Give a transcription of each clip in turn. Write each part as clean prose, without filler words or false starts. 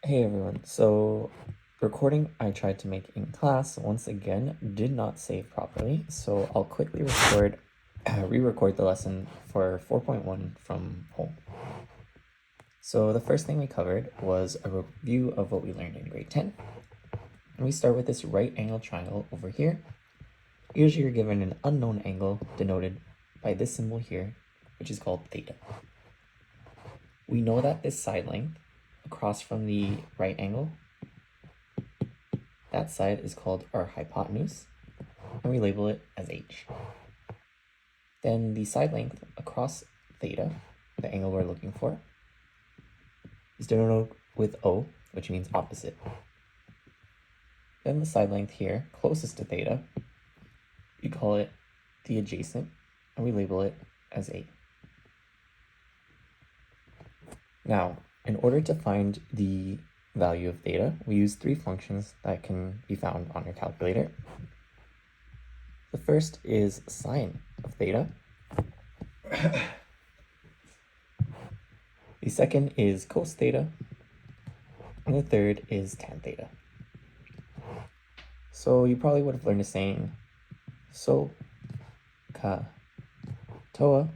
Hey everyone, so the recording I tried to make in class once again did not save properly, so I'll quickly re-record the lesson for 4.1 from home. So the first thing we covered was a review of what we learned in grade 10. And we start with this right angle triangle over here. Usually you're given an unknown angle denoted by this symbol here, which is called theta. We know that this side length across from the right angle, that side is called our hypotenuse, and we label it as h. Then the side length across theta, the angle we're looking for, is denoted with O, which means opposite. Then the side length here, closest to theta, we call it the adjacent, and we label it as A. Now, in order to find the value of theta, we use three functions that can be found on your calculator. The first is sine of theta. The second is cos theta. And the third is tan theta. So you probably would have learned a saying, so, ka, toa.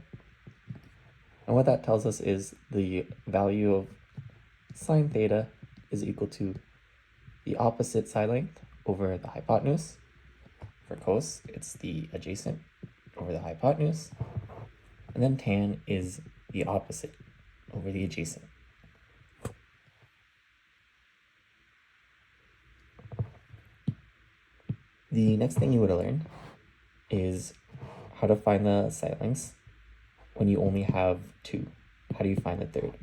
And what that tells us is the value of sine theta is equal to the opposite side length over the hypotenuse. For cos, it's the adjacent over the hypotenuse. And then tan is the opposite over the adjacent. The next thing you would have learned is how to find the side lengths when you only have two. How do you find the third?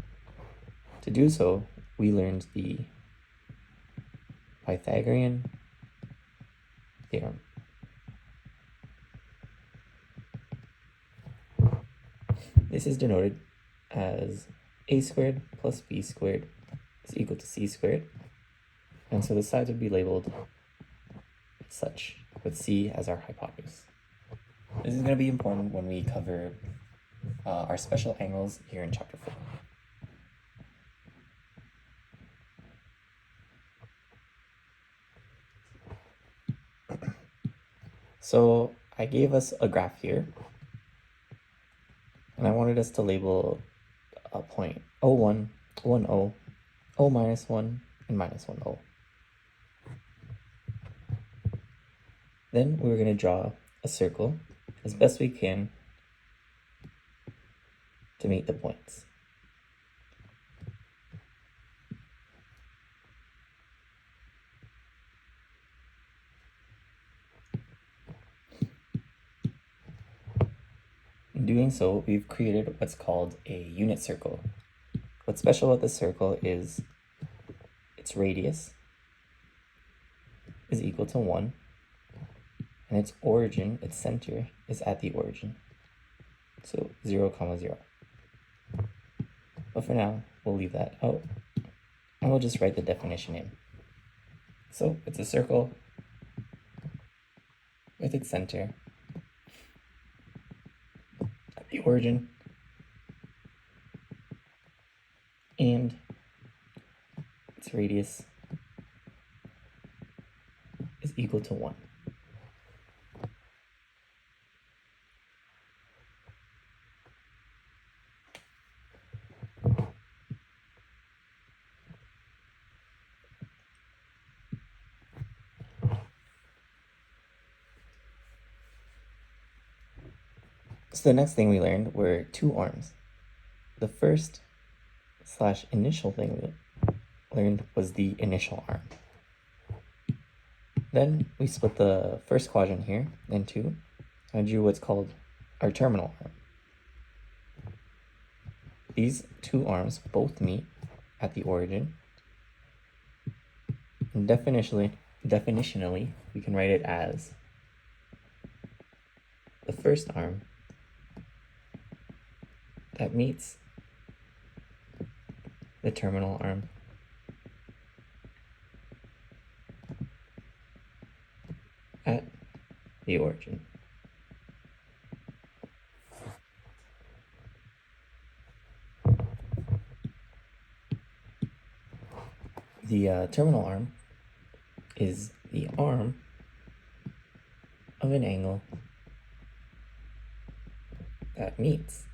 To do so, we learned the Pythagorean theorem. This is denoted as a squared plus b squared is equal to c squared. And so the sides would be labeled as such, with c as our hypotenuse. This is going to be important when we cover our special angles here in chapter 4. So I gave us a graph here, and I wanted us to label a point O1, 1O, O minus 1, and minus 1O. Then we were going to draw a circle as best we can to meet the points. In doing so, we've created what's called a unit circle. What's special about this circle is its radius is equal to 1, and its origin, its center, is at the origin. So 0, 0. But for now, we'll leave that out, and we'll just write the definition in. So it's a circle with its center at the origin, and its radius is equal to 1. So the next thing we learned were two arms. The first / initial thing we learned was the initial arm. Then we split the first quadrant here in two and drew what's called our terminal arm. These two arms both meet at the origin. And definitionally, we can write it as the first arm that meets the terminal arm at the origin. The terminal arm is the arm of an angle that meets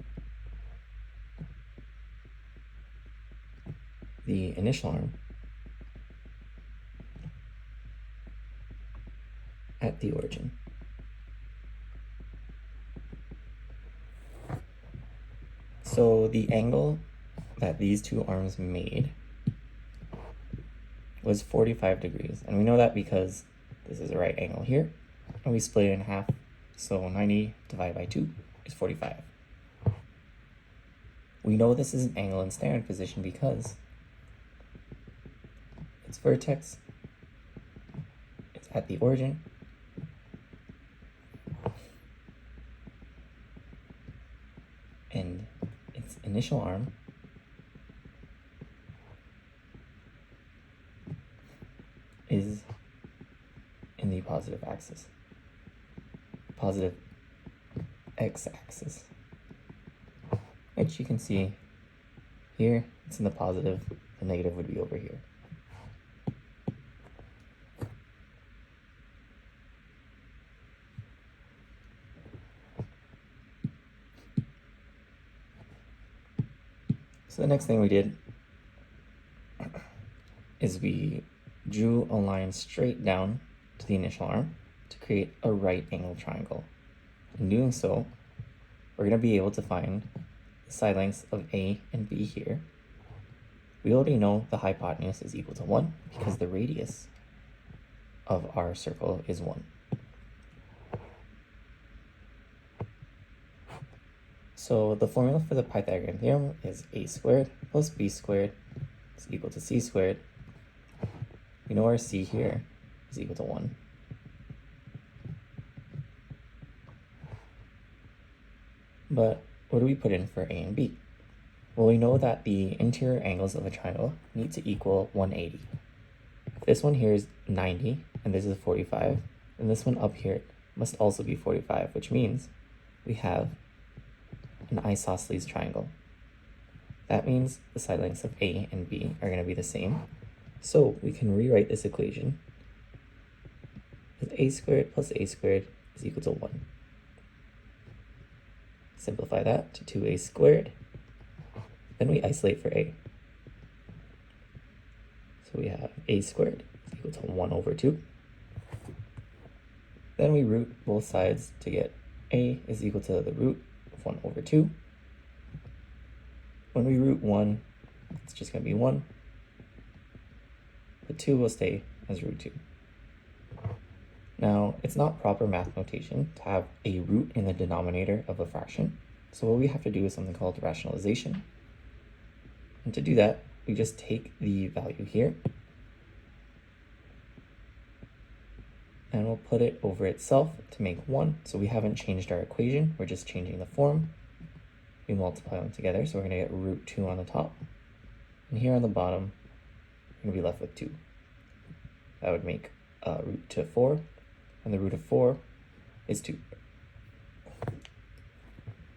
the initial arm at the origin. So the angle that these two arms made was 45 degrees. And we know that because this is a right angle here, and we split it in half. So 90 divided by 2 is 45. We know this is an angle in standard position because its vertex is at the origin, and its initial arm is in the positive axis, positive x-axis, which you can see here, it's in the positive, the negative would be over here. So the next thing we did is we drew a line straight down to the initial arm to create a right angle triangle. In doing so, we're going to be able to find the side lengths of A and B here. We already know the hypotenuse is equal to 1 because the radius of our circle is 1. So the formula for the Pythagorean theorem is a squared plus b squared is equal to c squared. We know our c here is equal to 1. But what do we put in for a and b? Well, we know that the interior angles of a triangle need to equal 180. If this one here is 90 and this is 45, then this one up here must also be 45, which means we have an isosceles triangle. That means the side lengths of A and B are going to be the same. So we can rewrite this equation as a squared plus a squared is equal to 1. Simplify that to 2a squared. Then we isolate for a. So we have a squared is equal to 1 over 2. Then we root both sides to get a is equal to the root of 1 over 2. When we root 1, it's just going to be 1. The 2 will stay as root 2. Now, it's not proper math notation to have a root in the denominator of a fraction. So what we have to do is something called rationalization. And to do that, we just take the value here and we'll put it over itself to make 1. So we haven't changed our equation, we're just changing the form. We multiply them together, so we're going to get root 2 on the top. And here on the bottom, we're going to be left with 2. That would make root to 4, and the root of 4 is 2.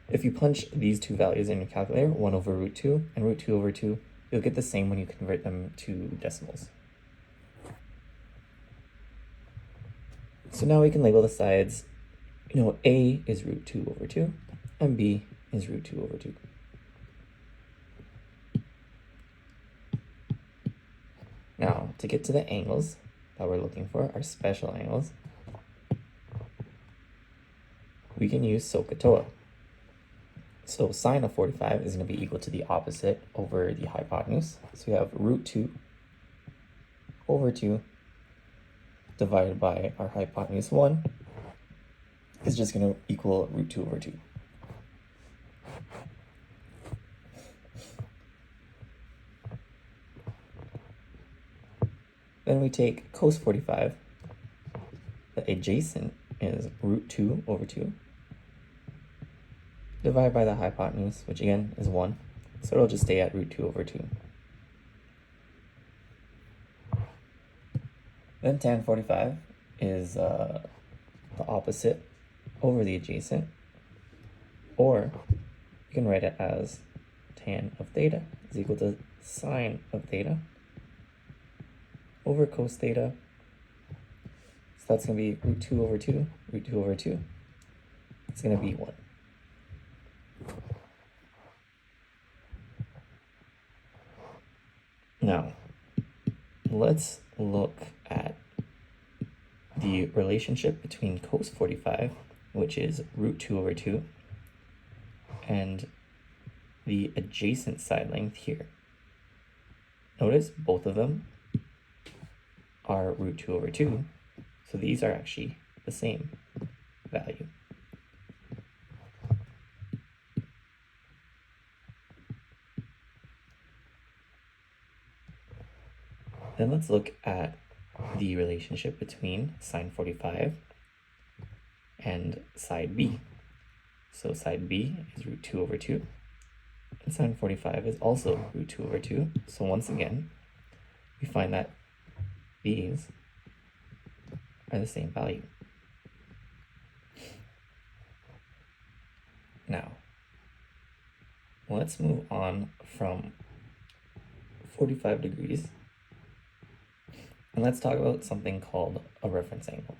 If you punch these two values in your calculator, 1 over root 2 and root 2 over 2, you'll get the same when you convert them to decimals. So now we can label the sides. You know, A is root 2 over 2, and B is root 2 over 2. Now, to get to the angles that we're looking for, our special angles, we can use SOHCAHTOA. So sine of 45 is going to be equal to the opposite over the hypotenuse. So we have root 2 over 2 divided by our hypotenuse 1 is just going to equal root 2 over 2. Then we take cos 45. The adjacent is root 2 over 2. Divide by the hypotenuse, which again is 1. So it'll just stay at root 2 over 2. Then tan 45 is the opposite over the adjacent. Or you can write it as tan of theta is equal to sine of theta over cos theta. So that's going to be root 2 over 2, root 2 over 2. It's going to be 1. Now, let's look at the relationship between cos 45, which is root 2 over 2, and the adjacent side length here. Notice both of them are root 2 over 2, so these are actually the same value. Then let's look at the relationship between sine 45 and side B. So side B is root 2 over 2, and sine 45 is also root 2 over 2. So once again, we find that these are the same value. Now, let's move on from 45 degrees, and let's talk about something called a reference angle.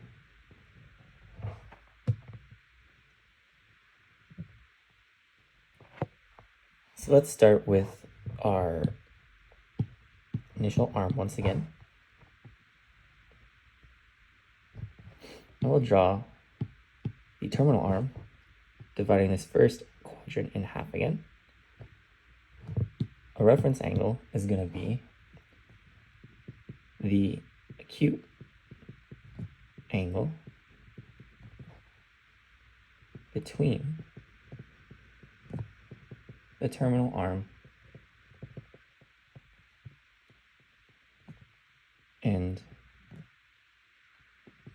So let's start with our initial arm once again. And we'll draw the terminal arm, dividing this first quadrant in half again. A reference angle is going to be the acute angle between the terminal arm and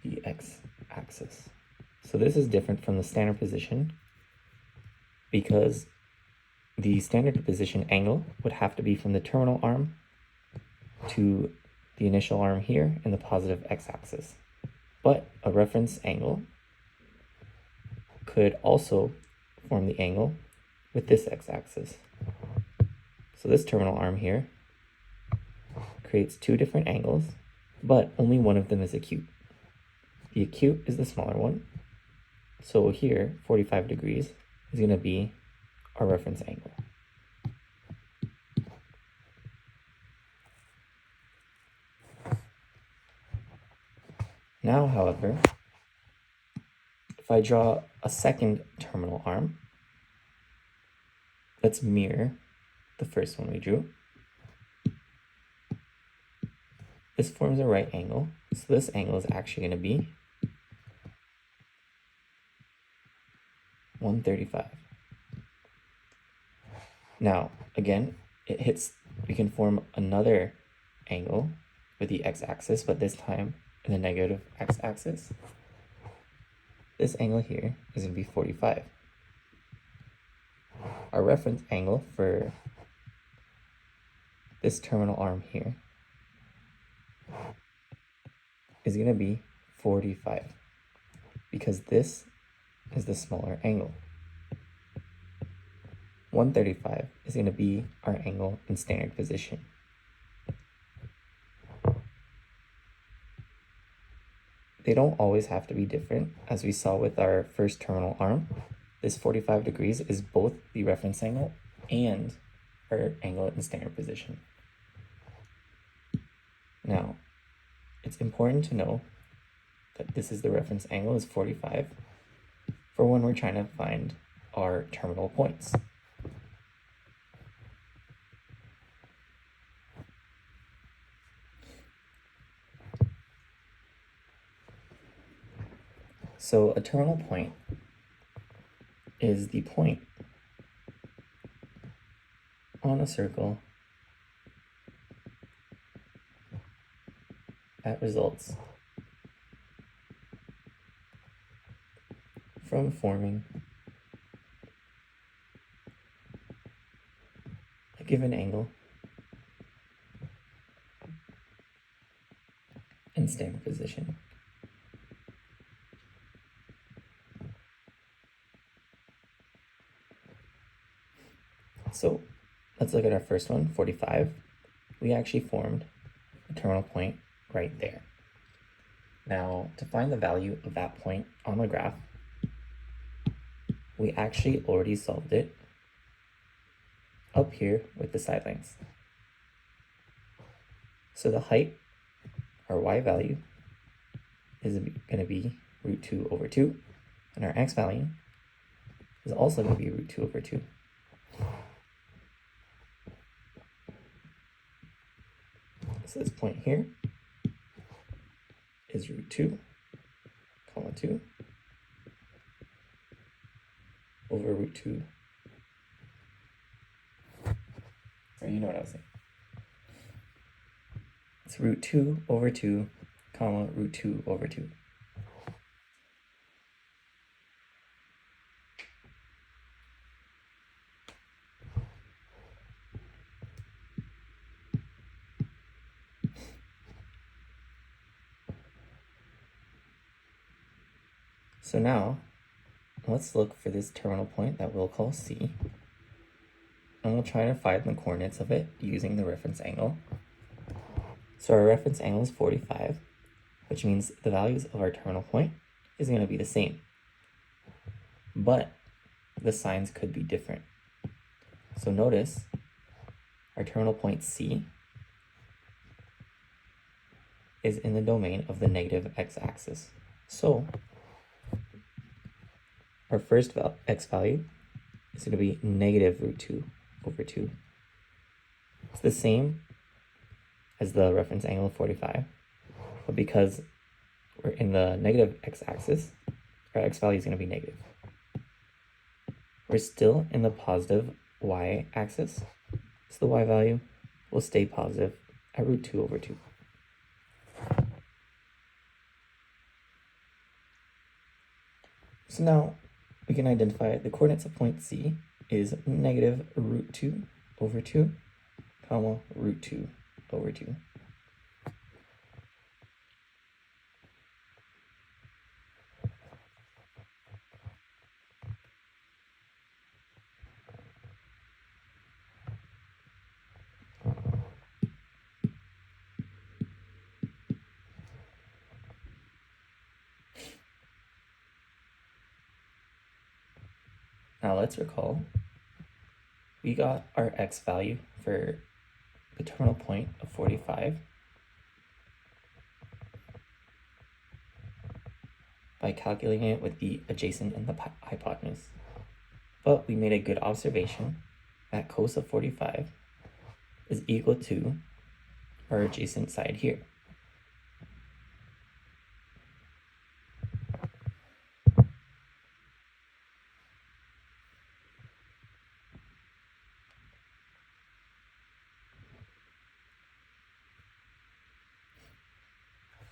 the x-axis. So this is different from the standard position because the standard position angle would have to be from the terminal arm to the initial arm here in the positive x-axis. But a reference angle could also form the angle with this x-axis. So this terminal arm here creates two different angles, but only one of them is acute. The acute is the smaller one. So here, 45 degrees is going to be our reference angle. Now, however, if I draw a second terminal arm, let's mirror the first one we drew. This forms a right angle, so this angle is actually going to be 135. Now, again, we can form another angle with the x-axis, but this time in the negative x-axis. This angle here is going to be 45. Our reference angle for this terminal arm here is going to be 45 because this is the smaller angle. 135 is going to be our angle in standard position. They don't always have to be different, as we saw with our first terminal arm. This 45 degrees is both the reference angle and our angle in standard position. Now, it's important to know that this is the reference angle is 45 for when we're trying to find our terminal points. So a terminal point is the point on a circle that results from forming a given angle in standard position. So let's look at our first one, 45. We actually formed a terminal point right there. Now, to find the value of that point on the graph, we actually already solved it up here with the side lengths. So the height, our y value, is going to be root 2 over 2, and our x value is also going to be root 2 over 2. So this point here is root 2, comma 2, over root 2. Or you know what I was saying. It's root 2 over 2, comma root 2 over 2. So now, let's look for this terminal point that we'll call C, and we'll try to find the coordinates of it using the reference angle. So our reference angle is 45, which means the values of our terminal point is going to be the same, but the signs could be different. So notice our terminal point C is in the domain of the negative x-axis. So our first x value is going to be negative root 2 over 2. It's the same as the reference angle of 45, but because we're in the negative x-axis, our x value is going to be negative. We're still in the positive y-axis, so the y value will stay positive at root 2 over 2. So now we can identify the coordinates of point C is negative root 2 over 2, comma root 2 over 2. Now let's recall, we got our x value for the terminal point of 45 by calculating it with the adjacent and the hypotenuse. But we made a good observation that cos of 45 is equal to our adjacent side here.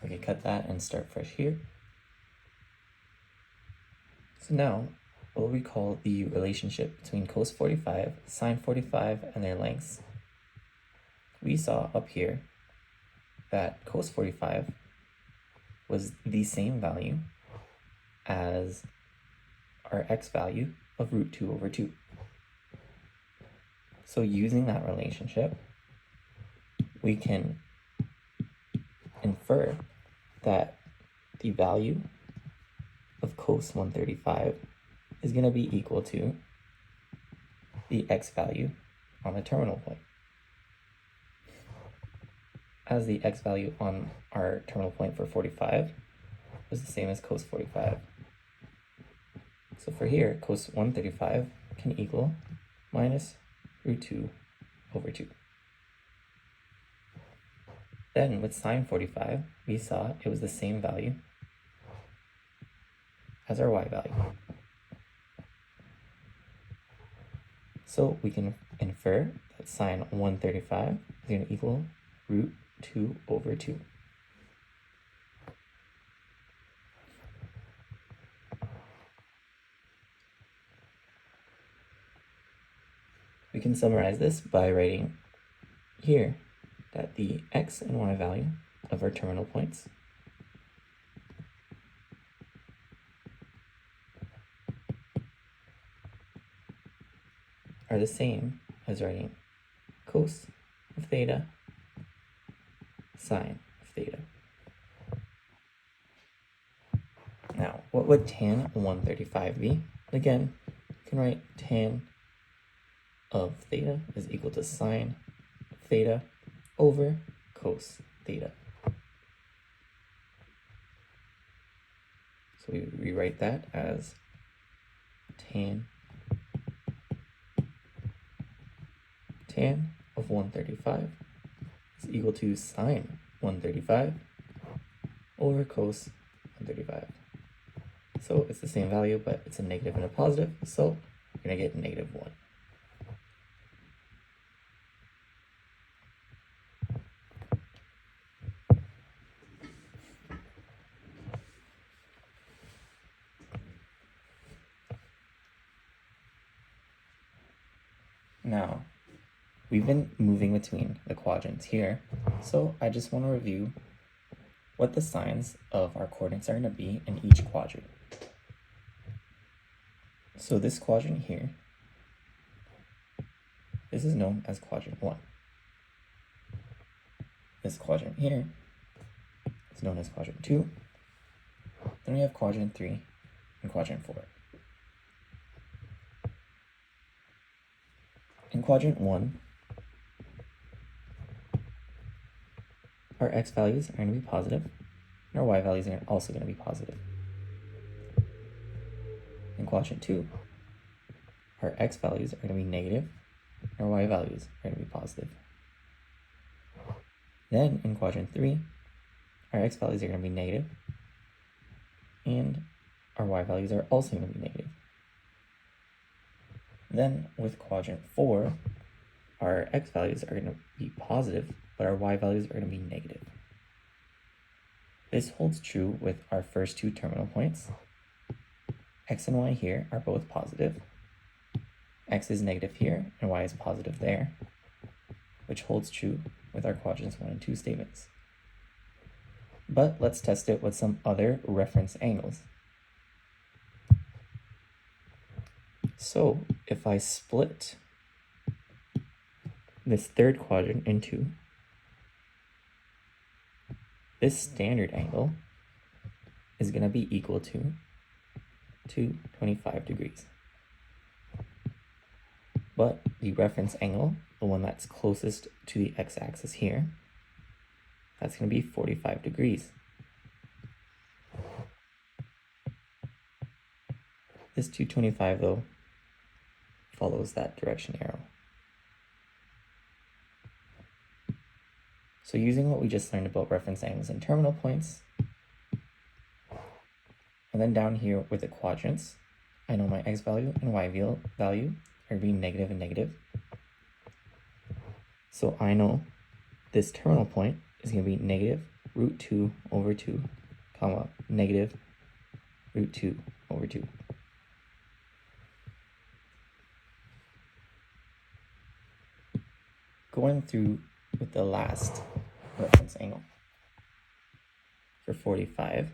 We can cut that and start fresh here. So now we'll recall the relationship between cos 45, sine 45, and their lengths. We saw up here that cos 45 was the same value as our x value of root 2 over 2. So using that relationship, we can infer that the value of cos 135 is going to be equal to the x value on the terminal point, as the x value on our terminal point for 45 was the same as cos 45. So for here, cos 135 can equal minus root 2 over 2. Then with sine 45, we saw it was the same value as our y value. So we can infer that sine 135 is going to equal root 2 over 2. We can summarize this by writing here that the x and y value of our terminal points are the same as writing cos of theta, sine of theta. theta. Now, what would tan 135 be? Again, you can write tan of theta is equal to sine theta over cos theta. So we rewrite that as tan of 135 is equal to sine 135 over cos 135. So it's the same value, but it's a negative and a positive, so you're going to get negative 1. Now, we've been moving between the quadrants here, so I just want to review what the signs of our coordinates are going to be in each quadrant. So this quadrant here, this is known as quadrant 1. This quadrant here is known as quadrant 2. Then we have quadrant 3 and quadrant 4. In quadrant 1, our x values are going to be positive, and our y values are also going to be positive. In quadrant 2, our x values are going to be negative, and our y values are going to be positive. Then in quadrant 3, our x values are going to be negative, and our y values are also going to be negative. Then with quadrant 4, our x values are going to be positive, but our y values are going to be negative. This holds true with our first two terminal points. X and y here are both positive. X is negative here, and y is positive there, which holds true with our quadrants 1 and 2 statements. But let's test it with some other reference angles. So if I split this third quadrant in two, this standard angle is going to be equal to 225 degrees. But the reference angle, the one that's closest to the x-axis here, that's going to be 45 degrees. This 225, though, follows that direction arrow. So using what we just learned about reference angles and terminal points, and then down here with the quadrants, I know my x value and y value are being negative and negative. So I know this terminal point is going to be negative root 2 over 2, comma, negative root 2 over 2. Going through with the last reference angle for 45.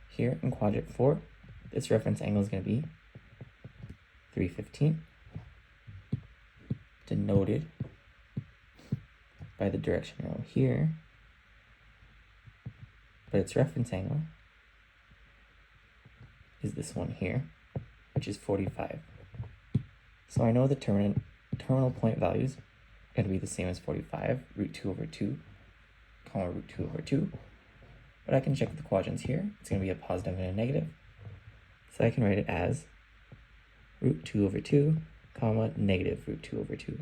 Here in quadrant 4, this reference angle is going to be 315, denoted by the direction arrow here, but its reference angle is this one here, which is 45. So I know the terminal point values are going to be the same as 45, root 2 over 2, comma, root 2 over 2. But I can check the quadrants here. It's going to be a positive and a negative. So I can write it as root 2 over 2, comma, negative root 2 over 2.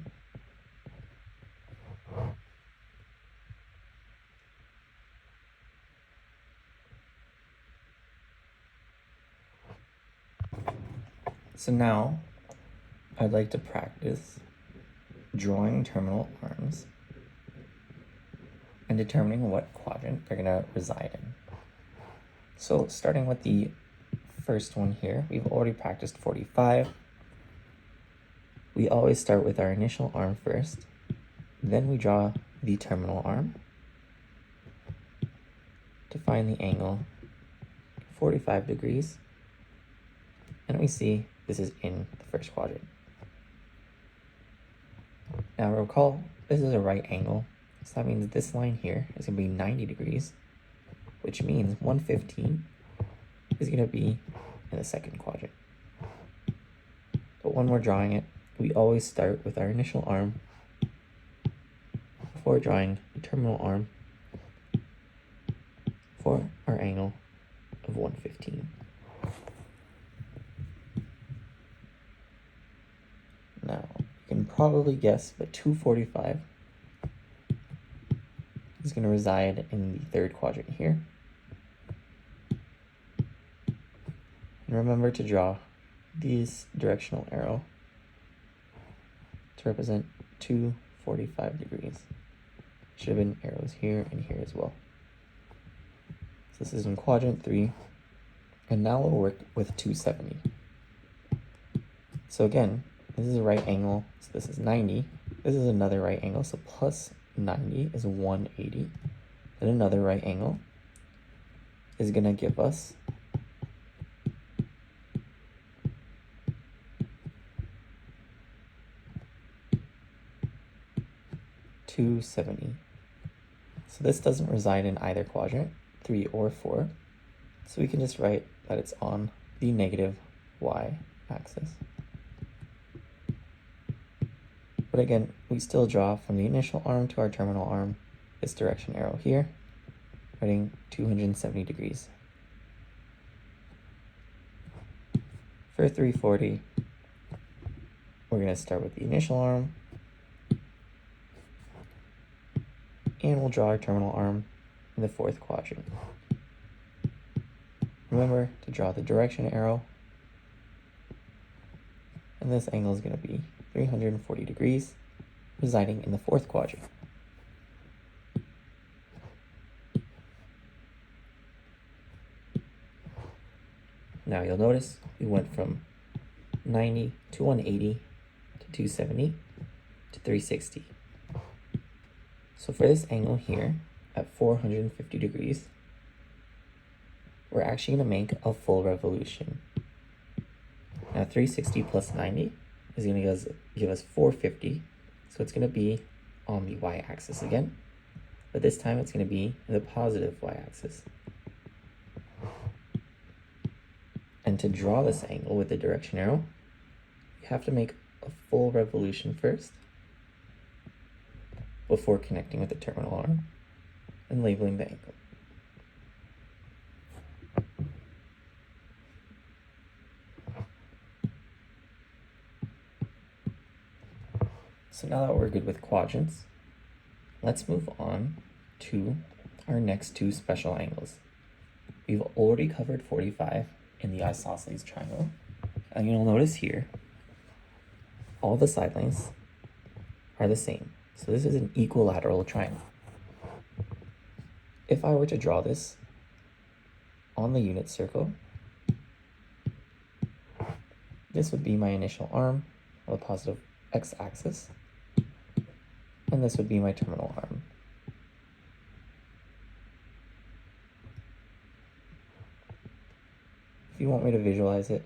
So now I'd like to practice drawing terminal arms and determining what quadrant they're going to reside in. So starting with the first one here, we've already practiced 45. We always start with our initial arm first, then we draw the terminal arm to find the angle 45 degrees, and we see this is in the first quadrant. Now recall, this is a right angle, So that means this line here is going to be 90 degrees, which means 115 is going to be in the second quadrant. But when we're drawing it, we always start with our initial arm before drawing the terminal arm for our angle of 115. Now, you can probably guess, but 245 is going to reside in the third quadrant here. And remember to draw this directional arrow to represent 245 degrees. Should have been arrows here and here as well. So this is in quadrant 3. And now we'll work with 270. So again, this is a right angle, so this is 90. This is another right angle, so plus 90 is 180. Then another right angle is going to give us 270. So this doesn't reside in either quadrant, 3 or 4. So we can just write that it's on the negative y-axis. But again, we still draw from the initial arm to our terminal arm this direction arrow here, writing 270 degrees. For 340, we're going to start with the initial arm, and we'll draw our terminal arm in the fourth quadrant. Remember to draw the direction arrow, and this angle is going to be 340 degrees, residing in the fourth quadrant. Now you'll notice we went from 90 to 180 to 270 to 360. So for this angle here at 450 degrees, we're actually going to make a full revolution. Now 360 plus 90 is going to give us 450, so it's going to be on the y-axis again, but this time it's going to be in the positive y-axis. And to draw this angle with the direction arrow, you have to make a full revolution first before connecting with the terminal arm and labeling the angle. So now that we're good with quadrants, let's move on to our next two special angles. We've already covered 45 in the isosceles triangle, and you'll notice here all the side lengths are the same. So this is an equilateral triangle. If I were to draw this on the unit circle, this would be my initial arm on the positive x-axis, and this would be my terminal arm. If you want me to visualize it,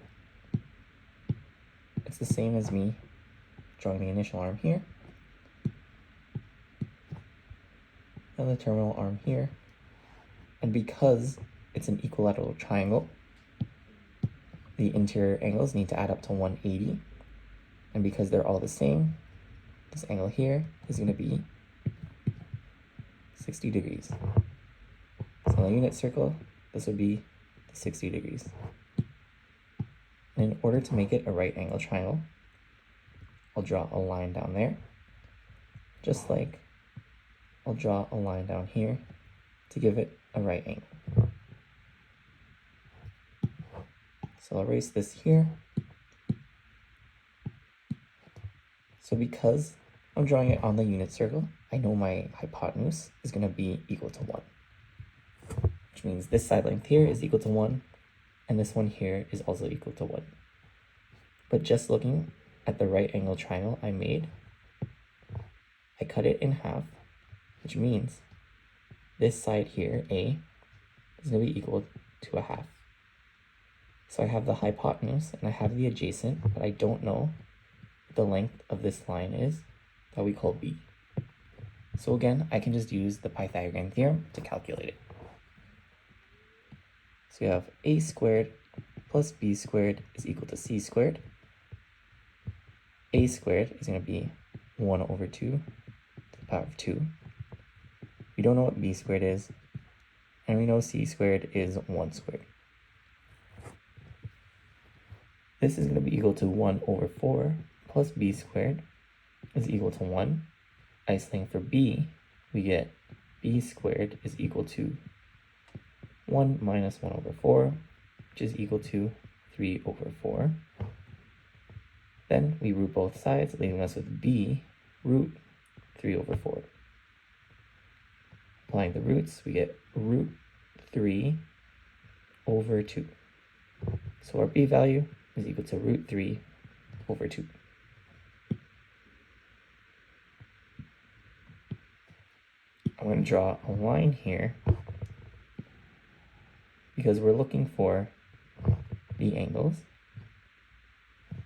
it's the same as me drawing the initial arm here, and the terminal arm here. And because it's an equilateral triangle, the interior angles need to add up to 180. And because they're all the same, this angle here is going to be 60 degrees. So on a unit circle, this would be 60 degrees. And in order to make it a right angle triangle, I'll draw a line down there, just like I'll draw a line down here to give it a right angle. So I'll erase this here. So because I'm drawing it on the unit circle, I know my hypotenuse is going to be equal to 1. Which means this side length here is equal to 1, and this one here is also equal to 1. But just looking at the right angle triangle I made, I cut it in half, which means this side here, A, is going to be equal to a half. So I have the hypotenuse and I have the adjacent, but I don't know what the length of this line is that we call B. So again, I can just use the Pythagorean theorem to calculate it. So we have a squared plus b squared is equal to c squared. A squared is going to be 1 over 2 to the power of 2. We don't know what b squared is, and we know c squared is 1 squared. This is going to be equal to 1 over 4 plus b squared is equal to 1. Isolating for b, we get b squared is equal to 1 minus 1 over 4, which is equal to 3 over 4. Then we root both sides, leaving us with b root 3 over 4. Applying the roots, we get root 3 over 2. So our b value is equal to root 3 over 2. I'm going to draw a line here because we're looking for the angles.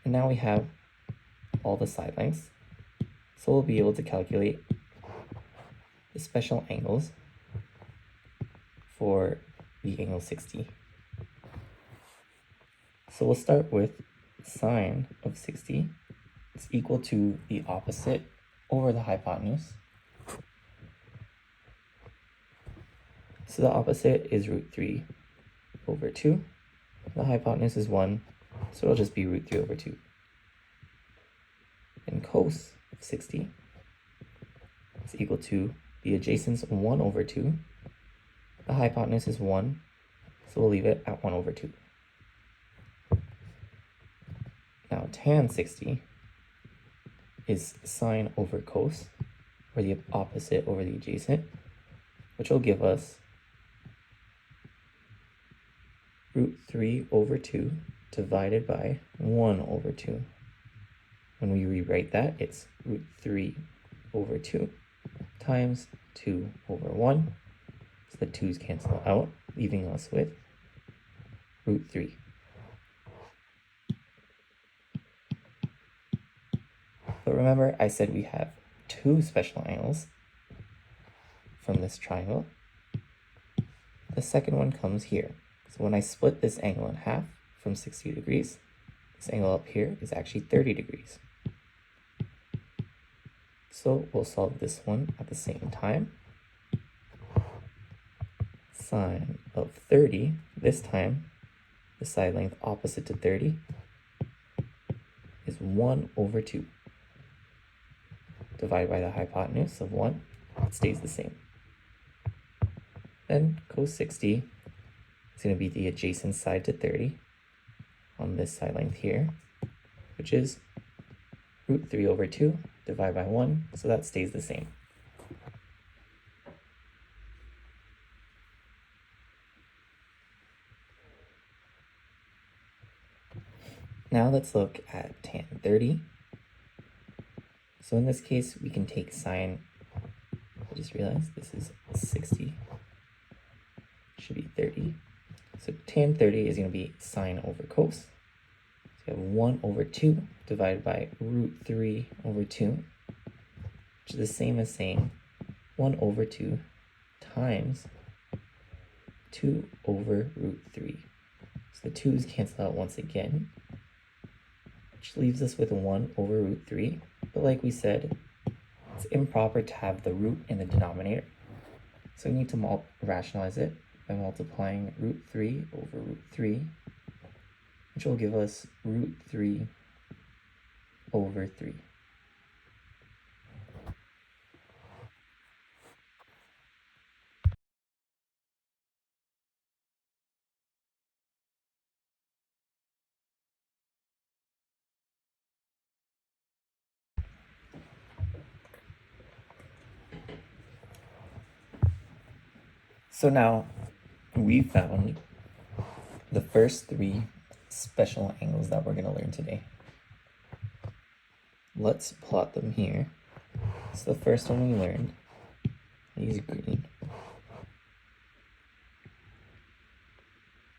And now we have all the side lengths. So we'll be able to calculate the special angles for the angle 60. So we'll start with sine of 60 is equal to the opposite over the hypotenuse. So the opposite is root 3 over 2. The hypotenuse is 1, so it'll just be root 3 over 2. And cos of 60 is equal to the adjacent's 1 over 2. The hypotenuse is 1, so we'll leave it at 1 over 2. Now tan 60 is sine over cos, or the opposite over the adjacent, which will give us root 3 over 2 divided by 1 over 2. When we rewrite that, it's root 3 over 2 times 2 over 1. So the 2's cancel out, leaving us with root 3. But remember, I said we have two special angles from this triangle. The second one comes here. So when I split this angle in half from 60 degrees, this angle up here is actually 30 degrees. So we'll solve this one at the same time. Sine of 30, this time the side length opposite to 30 is 1 over 2. Divided by the hypotenuse of 1, it stays the same. Then cos 60 is going to be the adjacent side to 30 on this side length here, which is root 3 over 2 divided by 1, so that stays the same. Now let's look at tan 30. So in this case, we can take sine, I just realized this is 60, should be 30. So tan 30 is going to be sine over cos. So we have 1 over 2 divided by root 3 over 2, which is the same as saying 1 over 2 times 2 over root 3. So the 2's cancel out once again, which leaves us with 1 over root 3. But like we said, it's improper to have the root in the denominator. So we need to rationalize it by multiplying root 3 over root 3, which will give us root 3 over 3. So now we found the first 3 special angles that we're going to learn today. Let's plot them here. So the first one we learned, I use green,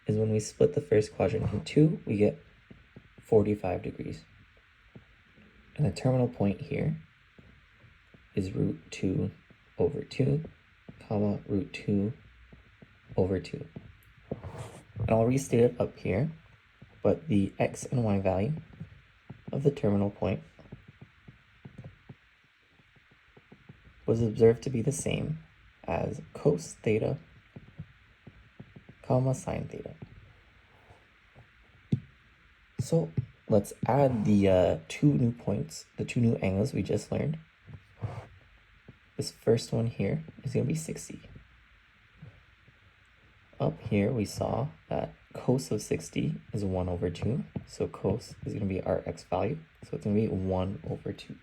is when we split the first quadrant in 2, we get 45 degrees. And the terminal point here is root 2 over 2, comma, root 2 over 2. And I'll restate it up here, but the x and y value of the terminal point was observed to be the same as cos theta, comma, sine theta. So let's add the two new points, the two new angles we just learned. This first one here is going to be 60. Up here we saw that cos of 60 is 1 over 2, so cos is going to be our x value, so it's going to be 1 over 2.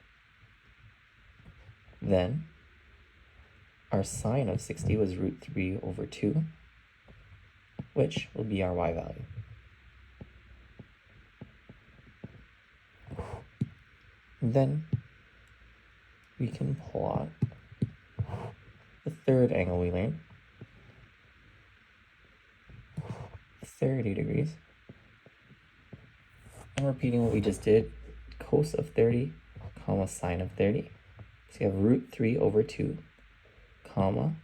Then our sine of 60 was root 3 over 2, which will be our y value. Then we can plot the third angle we learned, 30 degrees. And repeating what we just did, cos of 30, comma, sine of 30. So you have root 3 over 2, comma,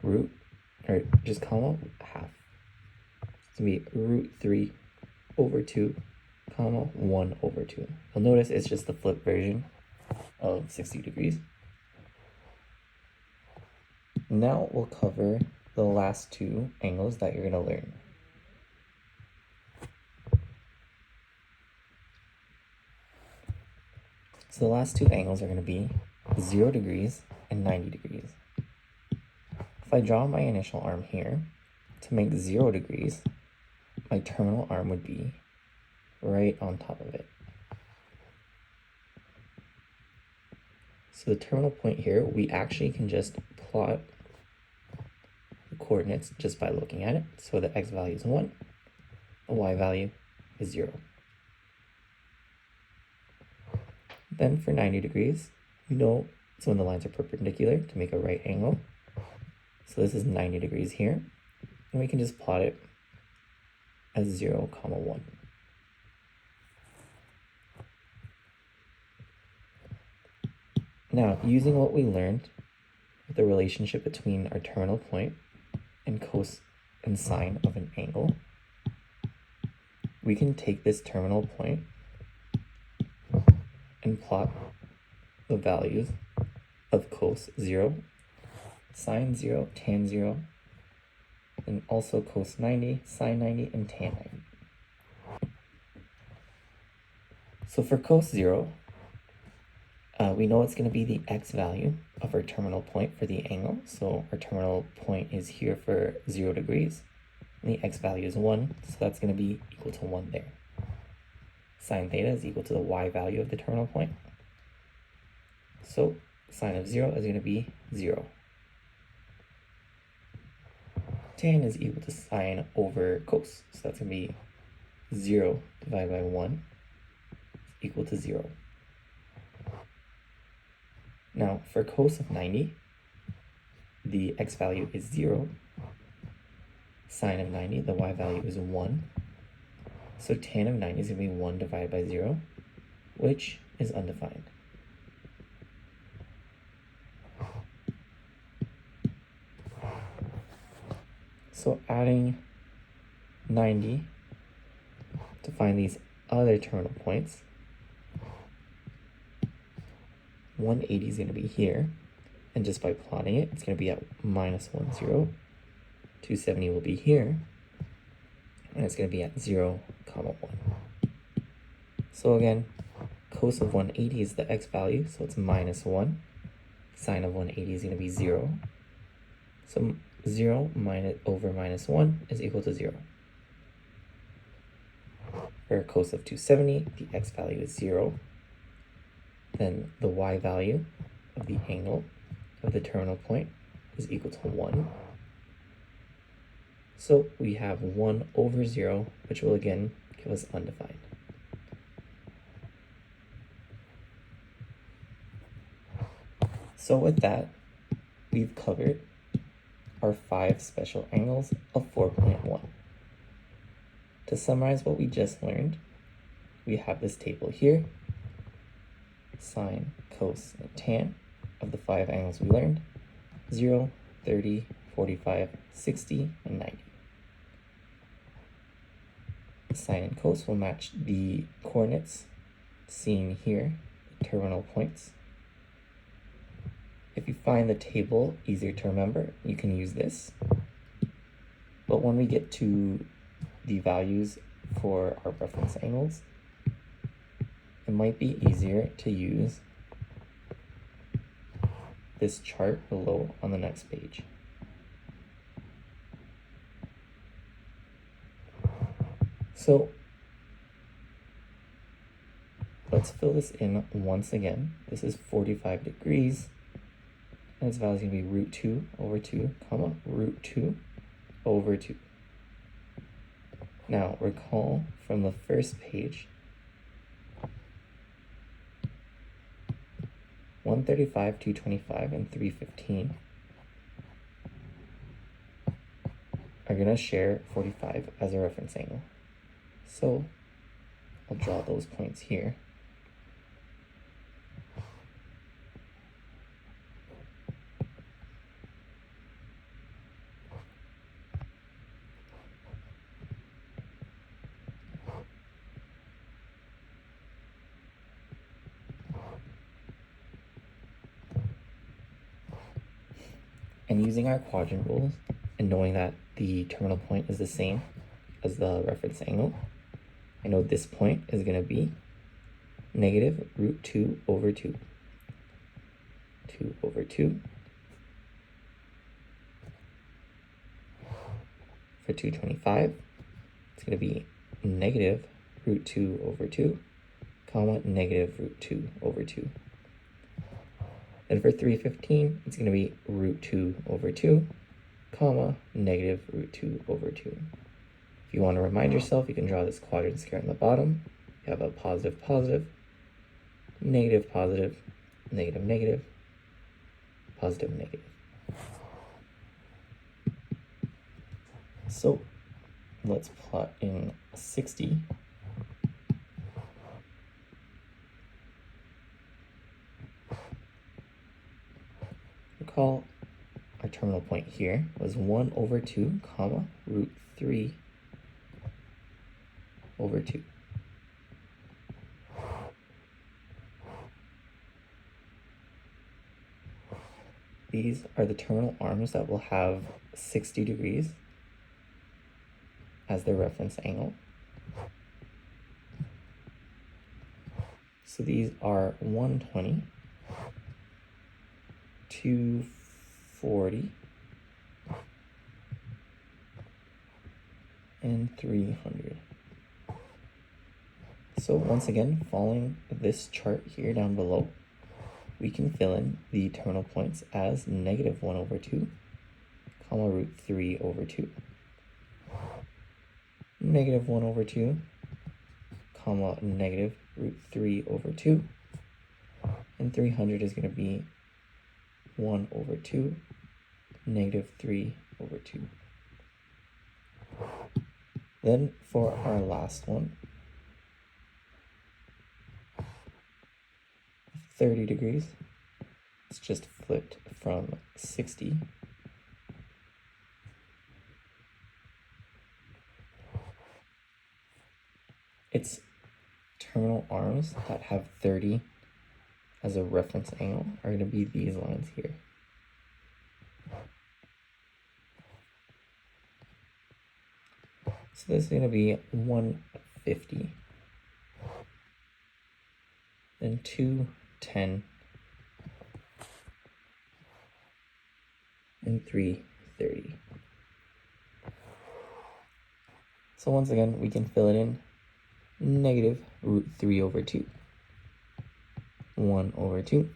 root, or just comma, half. It's going to be root 3 over 2, comma, 1 over 2. You'll notice it's just the flip version of 60 degrees. Now we'll cover the last two angles that you're going to learn. So the last two angles are going to be 0 degrees and 90 degrees. If I draw my initial arm here, to make 0 degrees, my terminal arm would be right on top of it. So the terminal point here, we actually can just plot the coordinates just by looking at it. So the x value is 1, the y value is 0. Then for 90 degrees, we know so when the lines are perpendicular to make a right angle. So this is 90 degrees here, and we can just plot it as 0, 1. Now, using what we learned with the relationship between our terminal point and cos and sine of an angle, we can take this terminal point and plot the values of cos 0, sine 0, tan 0, and also cos 90, sine 90, and tan 90. So for cos 0, we know it's going to be the x value of our terminal point for the angle. So our terminal point is here for 0 degrees, and the x value is 1, so that's going to be equal to 1 there. Sine theta is equal to the y value of the terminal point. So sine of 0 is going to be 0. Tan is equal to sine over cos, so that's going to be 0 divided by 1 equal to 0. Now for cos of 90, the x value is 0. Sine of 90, the y value is 1. So tan of 90 is going to be 1 divided by 0, which is undefined. So adding 90 to find these other terminal points, 180 is going to be here, and just by plotting it, it's going to be at minus 1, 0. 270 will be here, and it's going to be at 0, 1. So again, cos of 180 is the x value, so it's minus 1. Sine of 180 is going to be 0. So 0 over minus 1 is equal to 0. For cos of 270, the x value is 0. Then the y value of the angle of the terminal point is equal to 1. So we have 1 over 0, which will again give us undefined. So with that, we've covered our 5 special angles of 4.1. To summarize what we just learned, we have this table here, sine, cos, and tan of the 5 angles we learned. 0, 30, 45, 60, and 90. Sine and cos will match the coordinates seen here, terminal points. If you find the table easier to remember, you can use this. But when we get to the values for our reference angles, it might be easier to use this chart below on the next page. So let's fill this in once again. This is 45 degrees, and its value is going to be root 2 over 2, comma, root 2 over 2. Now, recall from the first page, 135, 225, and 315 are going to share 45 as a reference angle. So I'll draw those points here. And using our quadrant rules and knowing that the terminal point is the same as the reference angle, I know this point is going to be negative root 2 over 2. 2 over 2. For 225, it's going to be negative root 2 over 2, comma, negative root 2 over 2. Then for 315, it's going to be root 2 over 2, comma, negative root 2 over 2. If you want to remind yourself, you can draw this quadrant square on the bottom. You have a positive, positive, negative, positive, negative, negative, positive, negative. So let's plot in 60. Recall our terminal point here was 1 over 2, comma, root 3 over 2. These are the terminal arms that will have 60 degrees as their reference angle. So these are 120, 240, and 300. So once again, following this chart here down below, we can fill in the terminal points as negative 1 over 2, comma, root 3 over 2. Negative 1 over 2, comma, negative root 3 over 2. And 300 is going to be 1 over 2, negative 3 over 2. Then for our last one, 30 degrees, it's just flipped from 60. Its terminal arms that have 30 as a reference angle are going to be these lines here. So this is going to be 150, then 210, and 330. So once again, we can fill it in negative root 3 over 2, 1 over 2.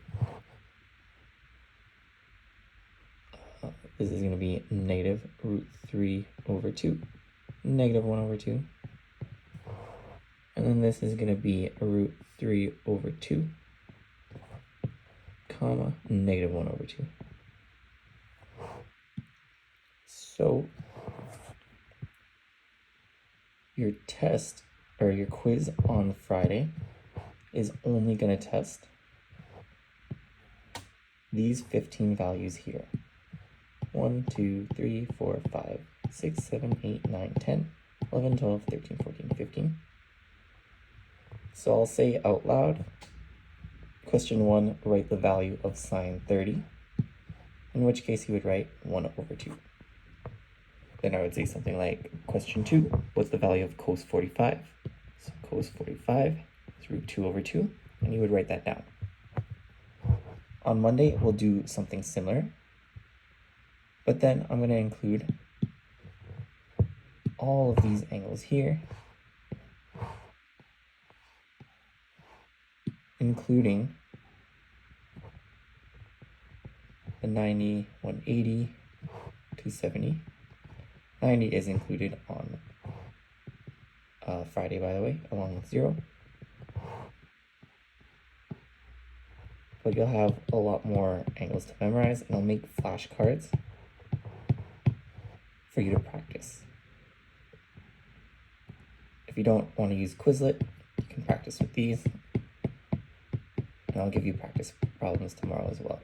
This is going to be negative root 3 over 2, negative 1 over 2. And then this is going to be root 3 over 2, comma, negative 1 over 2. So your test or your quiz on Friday is only going to test these 15 values here. 1, 2, 3, 4, 5, 6, 7, 8, 9, 10, 11, 12, 13, 14, 15. So I'll say out loud, question 1, write the value of sine 30, in which case you would write 1 over 2. Then I would say something like, question 2, what's the value of cos 45? So cos 45 is root 2 over 2, and you would write that down. On Monday, we'll do something similar, but then I'm going to include all of these angles here, including the 90, 180, 270. 90 is included on Friday, by the way, along with 0. But you'll have a lot more angles to memorize, and I'll make flashcards for you to practice. If you don't want to use Quizlet, you can practice with these, and I'll give you practice problems tomorrow as well.